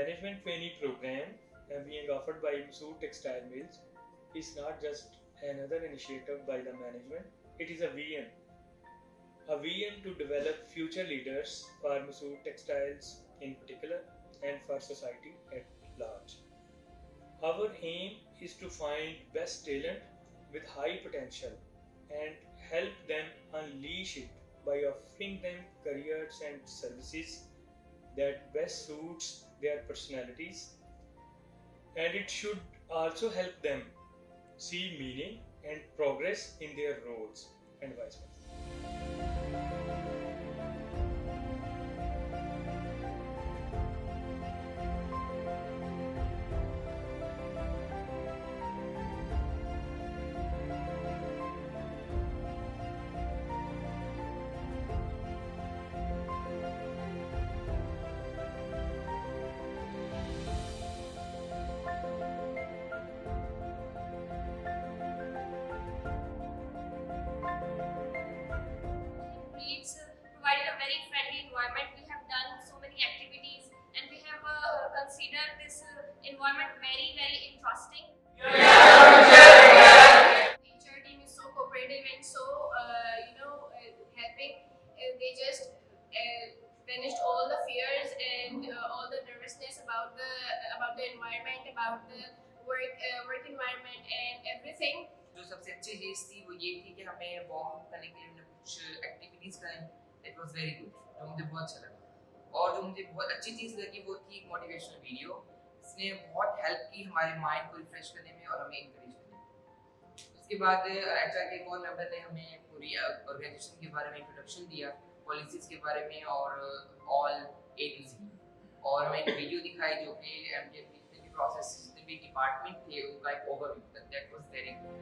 management trainee program being offered by Masood Textile Mills is not just another initiative by the management, it is a vision to develop future leaders for Masood Textiles in particular and for society at large. Our aim is to find best talent with high potential and help them unleash it by offering them careers and services that best suits their personalities, and it should also help them see meaning and progress in their roles and vice versa. It's provided a very friendly environment. We have done so many activities and we have considered this environment very, very interesting. HR team is so cooperative and so, helping. They just vanished all the fears and all the nervousness about the environment, about the work environment and everything. जो सबसे अच्छी चीज़ थी वो ये थी कि हमें warm करने के लिए हमने कुछ एक्टिविटीज़ कराई. इट वाज वेरी गुड, जो मुझे बहुत अच्छा लगा. और जो मुझे बहुत अच्छी चीज़ लगी वो थी मोटिवेशनल वीडियो. इसने बहुत हेल्प की हमारे माइंड को रिफ्रेश करने में और हमें इंकरेज करने में. उसके बाद एचआर के एक और मेंबर ने हमें पूरी ऑर्गेनाइजेशन के बारे में इंट्रोडक्शन दिया, पॉलिसीज़ के बारे में और ऑल ए टू ज़ेड. और हमें एक वीडियो दिखाई जो कि एमजीएफ के जितने भी प्रोसेस, जितने भी डिपार्टमेंट थे उनका एक overview. That was very good.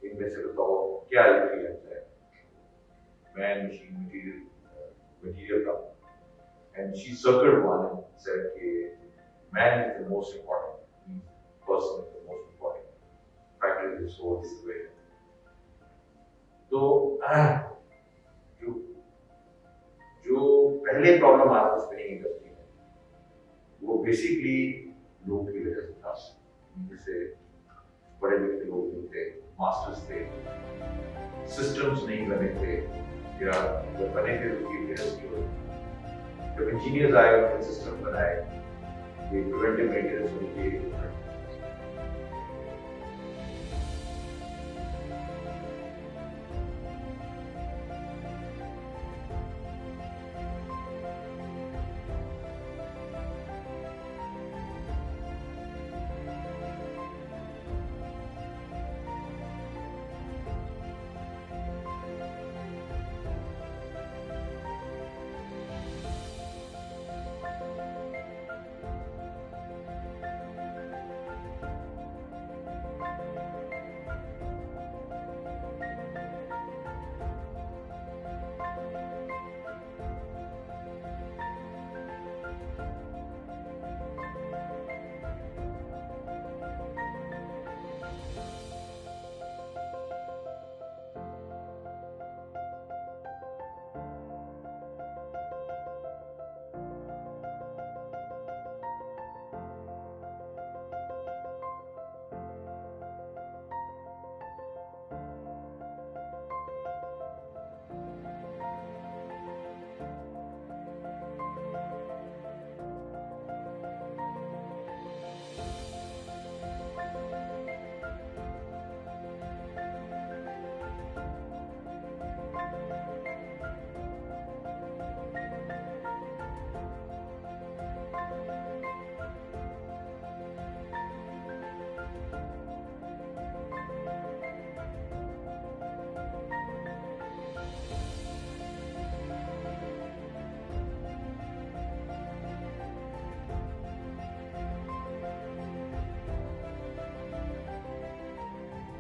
इनमें से बताओ क्या लिखी लगता है. मैन मशीन मटीरियल का. And she circled one and said that man is the most important, person is the most important. Factor is so this way. तो जो पहले प्रॉब्लम आता स्पिनिंग इंडस्ट्री में वो बेसिकली लोगों की वजह से था. जैसे बड़े बड़े लोग जो थे, मास्टर्स थे, सिस्टम्स नहीं बने थे या जब बने थे तो उनकी वजह से. जब इंजीनियर्स आए उन्होंने सिस्टम बनाए, ये प्रिवेंटिव मेंटेनेंस उनकी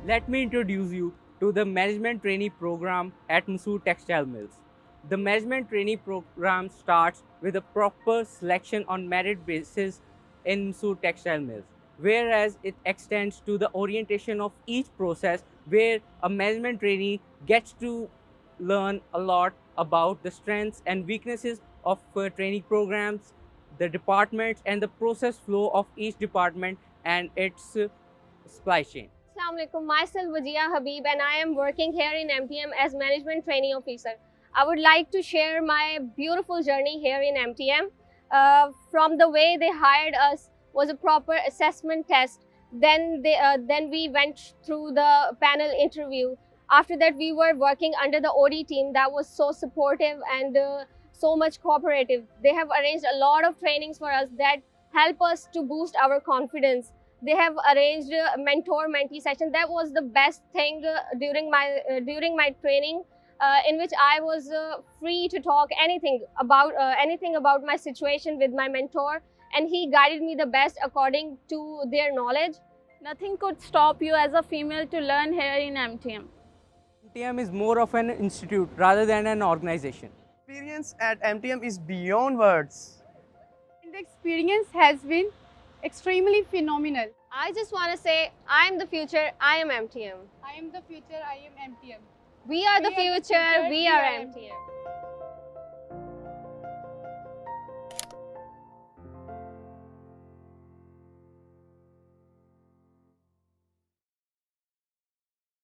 let me introduce you to the Management Trainee Program at Msoor Textile Mills. The Management Trainee Program starts with a proper selection on merit basis in Msoor Textile Mills, whereas it extends to the orientation of each process where a management trainee gets to learn a lot about the strengths and weaknesses of training programs, the departments and the process flow of each department and its supply chain. Assalamu alaikum. Myself Wajia Habib and I am working here in MTM as Management Trainee Officer. I would like to share my beautiful journey here in MTM. From the way they hired us was a proper assessment test. Then we went through the panel interview. After that, we were working under the OD team that was so supportive and so much cooperative. They have arranged a lot of trainings for us that help us to boost our confidence. They have arranged a mentor-mentee session. That was the best thing during my training, in which I was free to talk anything about my situation with my mentor, and he guided me the best according to their knowledge. Nothing could stop you as a female to learn here in MTM. MTM is more of an institute rather than an organization. Experience at MTM is beyond words. And the experience has been extremely phenomenal. I just want to say, I am the future, I am MTM. I am the future, I am MTM. We are the future, we are MTM.